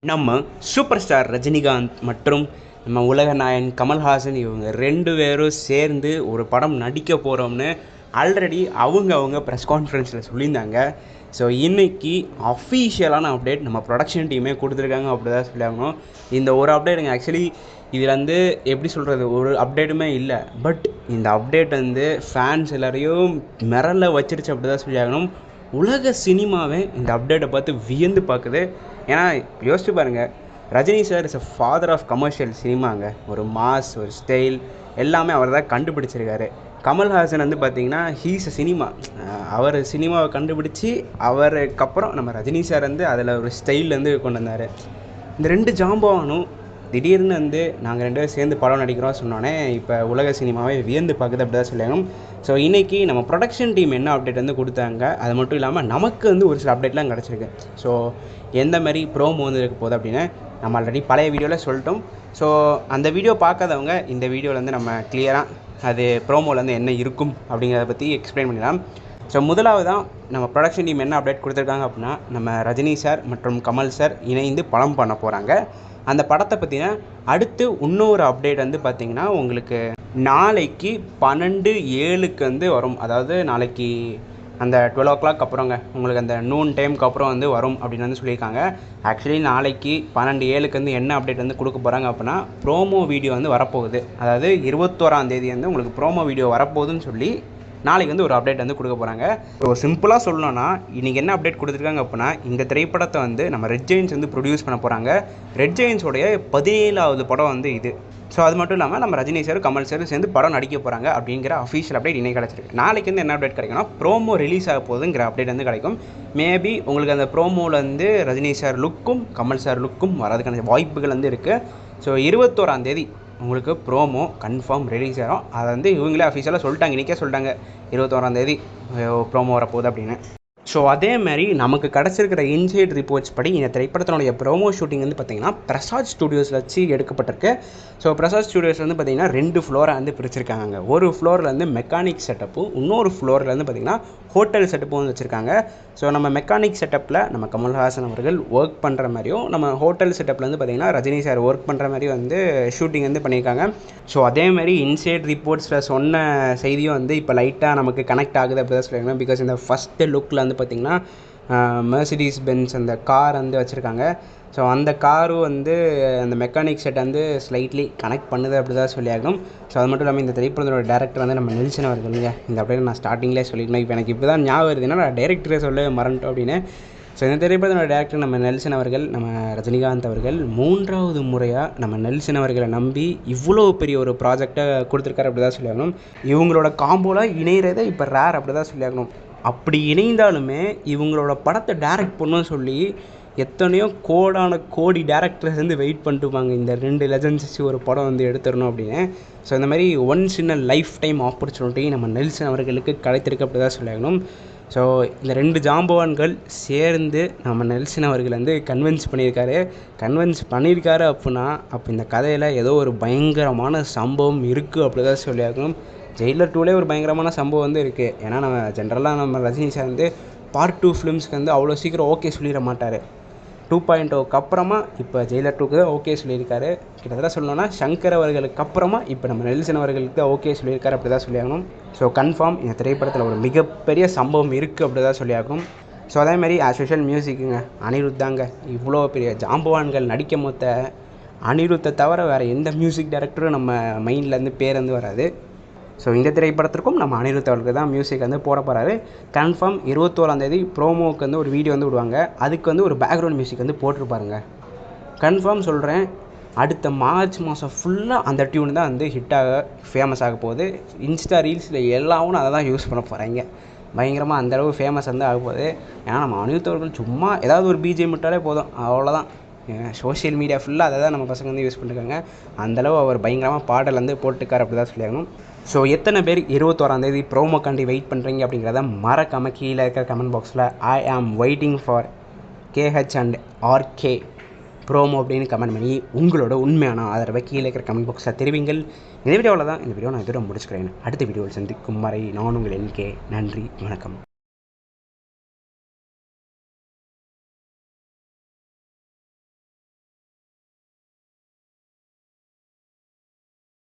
நம்ம super star Rajinikanth மற்றும் நம்ம உலக நாயகன் கமல்ஹாசன் இவங்க 2 பேரும் சேர்ந்து ஒரு படம் நடிக்க போகிறோம்னு ஆல்ரெடி அவங்க ப்ரெஸ் கான்ஃபரன்ஸில் சொல்லியிருந்தாங்க. ஸோ இன்றைக்கி அஃபீஷியலான அப்டேட் நம்ம ப்ரொடக்ஷன் டீமே கொடுத்துருக்காங்க. அப்படி தான் சொல்லியாகணும். இந்த ஒரு அப்டேட்டுங்க ஆக்சுவலி இதில் எப்படி சொல்கிறது, ஒரு அப்டேட்டுமே இல்லை. பட் இந்த அப்டேட் ஃபேன்ஸ் எல்லாரையும் மிரள வச்சிருச்சு அப்படி தான் சொல்லியாகணும். உலக சினிமாவே இந்த அப்டேட்டை பார்த்து வியந்து பார்க்குது. ஏன்னா யோசிச்சு பாருங்கள், Rajini sir is a father of commercial சினிமாங்க. ஒரு மாஸ், ஒரு ஸ்டைல் எல்லாமே அவர் தான் கண்டுபிடிச்சிருக்காரு. கமல்ஹாசன் பார்த்திங்கன்னா ஹீஸ் அ சினிமா. அவர் சினிமாவை கண்டுபிடிச்சி அவருக்கப்புறம் நம்ம ரஜினி சார் அதில் ஒரு ஸ்டைல் கொண்டு வந்தார். இந்த 2 ஜாம்பவானும் திடீர்னு நாங்கள் 2 பேரும் சேர்ந்து படம் நடிக்கிறோம் சொன்னோன்னே இப்போ உலக சினிமாவே வியந்து பார்க்குது அப்படி தான் சொல்லணும். ஸோ இன்றைக்கி நம்ம ப்ரொடக்ஷன் டீம் என்ன அப்டேட் கொடுத்தாங்க, அது மட்டும் இல்லாமல் நமக்கு ஒரு சில அப்டேட்லாம் கிடச்சிருக்கு. ஸோ எந்த மாதிரி ப்ரோமோ இருக்க போகுது அப்படின்னு நம்ம ஆல்ரெடி பழைய வீடியோவில் சொல்லிட்டோம். ஸோ அந்த வீடியோ பார்க்காதவங்க இந்த வீடியோவில் நம்ம கிளியராக அது ப்ரோமோவில் என்ன இருக்கும் அப்படிங்கிறத பற்றி எக்ஸ்பிளைன் பண்ணிடலாம். ஸோ முதலாவதான் நம்ம ப்ரொடக்ஷன் டீம் என்ன அப்டேட் கொடுத்துருக்காங்க அப்படின்னா, நம்ம ரஜினி சார் மற்றும் கமல் சார் இணைந்து படம் பண்ண போகிறாங்க. அந்த படத்தை பற்றின அடுத்து இன்னொரு அப்டேட் பார்த்திங்கன்னா உங்களுக்கு நாளைக்கு 12/7 வரும். அதாவது நாளைக்கு அந்த 12 o'clock அப்புறங்க உங்களுக்கு அந்த நூன் டைமுக்கு அப்புறம் வரும் அப்படின்னு சொல்லியிருக்காங்க. ஆக்சுவலி நாளைக்கு 12/7 என்ன அப்டேட் கொடுக்க போகிறாங்க அப்படின்னா, ப்ரோமோ வீடியோ வரப்போகுது. அதாவது 21ஆம் தேதி உங்களுக்கு ப்ரோமோ வீடியோ வரப்போகுதுன்னு சொல்லி நாளைக்கு ஒரு அப்டேட் கொடுக்க போகிறாங்க. ஸோ சிம்பிளாக சொல்லணும்னா இன்றைக்கி என்ன அப்டேட் கொடுத்துருக்காங்க அப்படின்னா, இந்த திரைப்படத்தை நம்ம ரெட் ஜெயின்ஸ் ப்ரொடியூஸ் பண்ண போகிறாங்க. ரெட் ஜெயின்ஸோடைய 17வது படம் இது. ஸோ அது மட்டும் இல்லாமல் நம்ம ரஜினி சார் கமல் சார் சேர்ந்து படம் நடிக்க போகிறாங்க அப்படிங்கிற அஃபீஷியல் அப்டேட் இன்றைக்கி கிடச்சிருக்கு. நாளைக்கு என்ன அப்டேட் கிடைக்கும்னா, ப்ரோமோ ரிலீஸ் ஆக போகுதுங்கிற அப்டேட் கிடைக்கும். மேபி உங்களுக்கு அந்த ப்ரோமோவில் ரஜினி சார் லுக்கும் கமல் சார் லுக்கும் வரதுக்கான வாய்ப்புகள் இருக்குது. ஸோ 21ஆம் தேதி உங்களுக்கு ப்ரோமோ கன்ஃபார்ம் ரிலீஸ் ஆகும். அதை இவங்களே அஃபீஷியலாக சொல்லிட்டாங்க. இன்றைக்கே சொல்லிட்டாங்க 21ஆம் தேதி ப்ரோமோ வரப்போகுது அப்படின்னு. ஸோ அதே மாதிரி நமக்கு கிடச்சிருக்கிற இன்சைட் ரிப்போர்ட்ஸ் படி இந்த திரைப்படத்தினுடைய ப்ரோமோ ஷூட்டிங் பார்த்திங்கன்னா பிரசாத் ஸ்டுடியோஸில் வச்சு எடுக்கப்பட்டிருக்கு. ஸோ பிரசாத் ஸ்டுடியோஸ் பார்த்திங்கன்னா 2 ஃப்ளோரை பிரிச்சிருக்காங்க. ஒரு ஃப்ளோரில் மெக்கானிக் செட்டப்பும், இன்னொரு ஃப்ளோரில் பார்த்திங்கன்னா ஹோட்டல் செட்டப்பும் வச்சுருக்காங்க. ஸோ நம்ம மெக்கானிக் செட்டப்பில் நம்ம கமல்ஹாசன் அவர்கள் ஒர்க் பண்ணுற மாதிரியும், நம்ம ஹோட்டல் செட்டப்பில் பார்த்திங்கன்னா ரஜினி சார் ஒர்க் பண்ணுற மாதிரியும் ஷூட்டிங் பண்ணியிருக்காங்க. ஸோ அதே மாதிரி இன்சைட் ரிப்போர்ட்ஸில் சொன்ன செய்தியும் இப்போ லைட்டாக நமக்கு கனெக்ட் ஆகுது அப்படி தான் சொல்லியிருக்காங்க. பிகாஸ் இந்த ஃபஸ்ட்டு லுக்கில் பார்த்திங்கன்னா மெர்சிடிஸ் பென்ஸ் அந்த கார் வச்சுருக்காங்க. ஸோ அந்த காரும் அந்த மெக்கானிக் செட் ஸ்லைட்லி கனெக்ட் பண்ணுது அப்படி தான் சொல்லியாகணும். ஸோ அது மட்டும் இல்லாமல் இந்த திரைப்படத்தோட டேரக்டர் நம்ம நெல்சன் அவர்களுங்க. இந்த அப்படியே நான் ஸ்டார்டிங்லேயே சொல்லியிருந்தேன். இப்போ எனக்கு இப்போ தான் ஞாபகம் வருதுன்னா நான் டேரக்டரே சொல்ல மறந்துட்டோம் அப்படின்னு. ஸோ இந்த திரைப்படத்தோட டேரக்டர் நம்ம நெல்சன் அவர்கள், நம்ம ரஜினிகாந்த் அவர்கள் 3வது முறையாக நம்ம நெல்சன் அவர்களை நம்பி இவ்வளோ பெரிய ஒரு ப்ராஜெக்டை கொடுத்துருக்காரு அப்படி தான் சொல்லியாகணும். இவங்களோட காம்போலாம் இணைகிறத இப்போ ரேர் அப்படி தான் சொல்லியாகணும். அப்படி இணைந்தாலுமே இவங்களோட படத்தை டைரக்ட் பண்ணணும்னு சொல்லி எத்தனையோ கோடி டேரக்டர்ஸ் வெயிட் பண்ணிட்டுப்பாங்க இந்த 2 லெஜண்ட்ஸ் ஒரு படம் எடுத்துடணும் அப்படின்னு. ஸோ இந்த மாதிரி once in a life time opportunity நம்ம நெல்சன் அவர்களுக்கு கிடைத்திருக்கு அப்படி தான் சொல்லியாகணும். ஸோ இந்த 2 ஜாம்பவான்கள் சேர்ந்து நம்ம நெல்சன் அவர்கள் கன்வின்ஸ் பண்ணியிருக்காரு அப்படின்னா அப்போ இந்த கதையில் ஏதோ ஒரு பயங்கரமான சம்பவம் இருக்குது அப்படி தான் சொல்லியாகணும். ஜெயிலர் 2லே ஒரு பயங்கரமான சம்பவம் இருக்குது. ஏன்னா நம்ம ஜென்ரலாக நம்ம ரஜினி சார் பார்ட் 2 ஃபிலிம்ஸ்க்கு அவ்வளோ சீக்கிரம் ஓகே சொல்லிட மாட்டார். 2.0க்கு அப்புறமா இப்போ ஜெயிலர் 2க்கு தான் ஓகே சொல்லியிருக்காரு. கிட்டத்தட்ட சொல்லணும்னா சங்கர் அவர்களுக்கு அப்புறமா இப்போ நம்ம நெல்சன் அவர்களுக்கு தான் ஓகே சொல்லியிருக்காரு அப்படி தான் சொல்லியாகணும். ஸோ கன்ஃபார்ம் இந்த திரைப்படத்தில் ஒரு மிகப்பெரிய சம்பவம் இருக்குது அப்படி தான் சொல்லியாகணும். ஸோ அதேமாதிரி ஆஸ்யூஷுவல் மியூசிக்குங்க அனிருத்தாங்க. இவ்வளோ பெரிய ஜாம்பவான்கள் நடிக்க மொத்த அனிருத்தை தவிர வேறு எந்த மியூசிக் டைரக்டரும் நம்ம மைண்ட்லேருந்து பேர் வராது. ஸோ இந்த திரைப்படத்திற்கும் நம்ம அனிருத் அவர்களுக்கு தான் மியூசிக் போட போகிறாரு. கன்ஃபார்ம் 21ஆம் தேதி ப்ரோமோவுக்கு ஒரு வீடியோ விடுவாங்க. அதுக்கு ஒரு பேக்ரவுண்ட் மியூசிக் போட்டிருப்பாருங்க. கன்ஃபார்ம் சொல்கிறேன், அடுத்த மார்ச் மாதம் ஃபுல்லாக அந்த டியூன் தான் ஹிட்டாக ஃபேமஸ் ஆக போகுது. இன்ஸ்டா ரீல்ஸில் எல்லாவும் அதை தான் யூஸ் பண்ண போகிறாங்க. பயங்கரமாக அந்தளவு ஃபேமஸ் ஆக போகுது. ஏன்னா நம்ம அனிருத் அவர்கள் சும்மா ஏதாவது ஒரு பிஜிஎம் விட்டாலே போதும், அவ்வளோதான். சோஷியல் மீடியா ஃபுல்லாக அதை தான் நம்ம பசங்க யூஸ் பண்ணிருக்காங்க. அந்தளவு அவர் பயங்கரமாக பாடல் போட்டுக்கார் அப்படி தான் சொல்லியாகணும். ஸோ எத்தனை பேர் 21ஆம் தேதி ப்ரோமோக்காண்டி வெயிட் பண்ணுறீங்க அப்படிங்கிறத மறக்காமல் கீழே இருக்கிற கமெண்ட் பாக்ஸில் I am waiting for KH and RK promo அப்படின்னு கமெண்ட் பண்ணி உங்களோட உண்மையான ஆதரவை கீழே இருக்கிற கமெண்ட் பாக்ஸில் தெரிவிங்கள். இந்த வீடியோவில் தான் இந்த வீடியோ நான் இதோட முடிச்சுக்கிறேன். அடுத்த வீடியோவில் சந்திக்கும் வரை நான் உங்கள் NK. நன்றி, வணக்கம்.